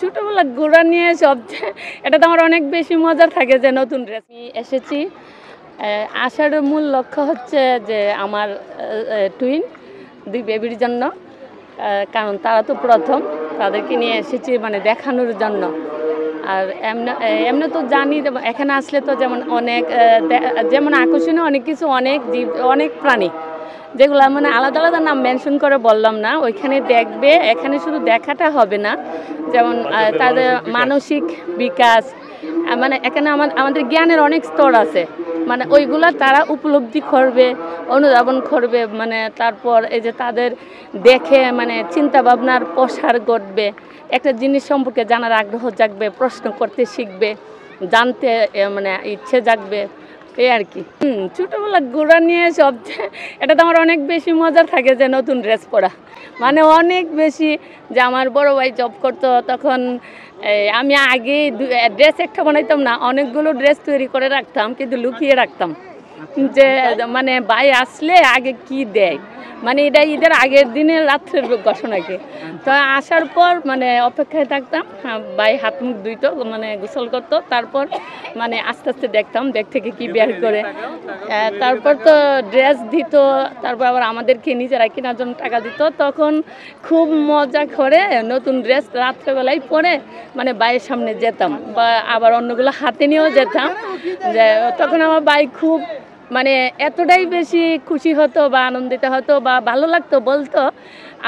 ছোটবেলা ঘোরা নিয়ে সবচেয়ে এটা তো আমার অনেক বেশি মজার থাকে যে নতুন ড্রেস আমি এসেছি। আসার মূল লক্ষ্য হচ্ছে যে আমার টুইন 2 বেবির জন্য, কারণ তারা তো প্রথম, তাদেরকে নিয়ে এসেছি মানে দেখানোর জন্য। আর এমনি তো জানি এখানে আসলে তো যেমন অনেক যেমন আকর্ষণীয় অনেক কিছু, অনেক জীব, অনেক প্রাণী, যেগুলো মানে আলাদা আলাদা নাম মেনশন করে বললাম না, ওইখানে দেখবে। এখানে শুধু দেখাটা হবে না, যেমন তাদের মানসিক বিকাশ, মানে এখানে আমাদের জ্ঞানের অনেক স্তর আছে, মানে ওইগুলা তারা উপলব্ধি করবে, অনুধাবন করবে, মানে তারপর এই যে তাদের দেখে মানে চিন্তা ভাবনার প্রসার ঘটবে, একটা জিনিস সম্পর্কে জানার আগ্রহ জাগবে, প্রশ্ন করতে শিখবে, জানতে মানে ইচ্ছে জাগবে, এই আর কি। ছোটোবেলা ঘোরা নিয়ে সবচেয়ে এটা তো আমার অনেক বেশি মজার থাকে যে নতুন ড্রেস পরা, মানে অনেক বেশি। যে আমার বড় ভাই জব করতো তখন আমি আগে ড্রেস একটা বানাইতাম না, অনেকগুলো ড্রেস তৈরি করে রাখতাম, কিন্তু লুকিয়ে রাখতাম যে মানে ভাই আসলে আগে কি দেয়, মানে এটা ঈদের আগের দিনের রাত্রের ঘটনাকে। তো আসার পর মানে অপেক্ষায় থাকতাম, ভাই হাত মুখ ধুইতো, মানে গোসল করতো, তারপর মানে আস্তে আস্তে দেখতাম ব্যাগ থেকে কি বের করে, তারপর তো ড্রেস দিত, তারপর আবার আমাদেরকে নিজেরা কেনার জন্য টাকা দিত। তখন খুব মজা করে নতুন ড্রেস রাত্রেবেলায় পরে মানে ভাইয়ের সামনে যেতাম, বা আবার অন্যগুলো হাতে নিয়েও যেতাম। যে তখন আমার ভাই খুব মানে এতটাই বেশি খুশি হতো বা আনন্দিত হতো বা ভালো লাগতো, বলতো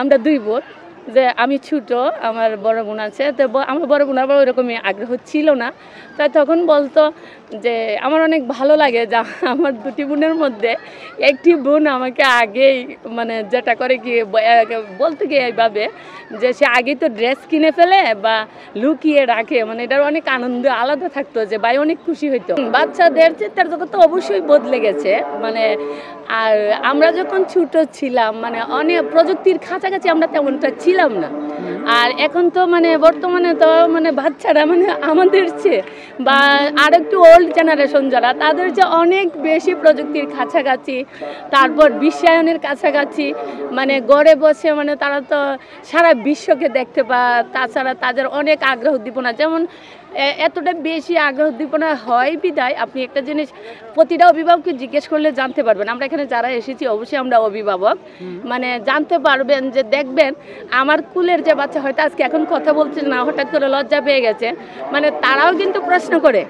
আমরা 2 বোন, যে আমি ছোটো, আমার বড় বোন আছে, তো আমার বড় বোন আবার ওইরকমই আগ্রহ ছিল না। তাই তখন বলতো যে আমার অনেক ভালো লাগে যে আমার 2টি বোনের মধ্যে একটি বোন আমাকে আগেই মানে যেটা করে কি বলতে গিয়ে এইভাবে যে সে আগেই তো ড্রেস কিনে ফেলে বা লুকিয়ে রাখে, মানে এটার অনেক আনন্দ আলাদা থাকতো, যে ভাই অনেক খুশি হইতো। বাচ্চাদের চিন্তার জগৎ তো অবশ্যই বদলে গেছে, মানে আর আমরা যখন ছোটো ছিলাম মানে অনেক প্রযুক্তির কাছাকাছি আমরা তেমনটা ছিলাম না। আর এখন তো মানে বর্তমানে তো মানে বাচ্চারা মানে আমাদের চেয়ে বা আর একটু ওল্ড জেনারেশন যারা, তাদের যে অনেক বেশি প্রযুক্তির কাছাকাছি, তারপর বিশ্বায়নের কাছাকাছি, মানে ঘরে বসে মানে তারা তো সারা বিশ্বকে দেখতে পায়। তাছাড়া তাদের অনেক আগ্রহ উদ্দীপনা, যেমন এতটা বেশি আগ্রহ উদ্দীপনা হয় বিদায় আপনি একটা জিনিস প্রতিটা অভিভাবককে জিজ্ঞেস করলে জানতে পারবেন। আমরা এখানে যারা এসেছি অবশ্যই আমরা অভিভাবক, মানে জানতে পারবেন যে দেখবেন আমার কুলের যে বাচ্চা হয়তো আজকে এখন কথা বলছে না, হঠাৎ করে লজ্জা পেয়ে গেছে, মানে তারাও কিন্তু প্রশ্ন করে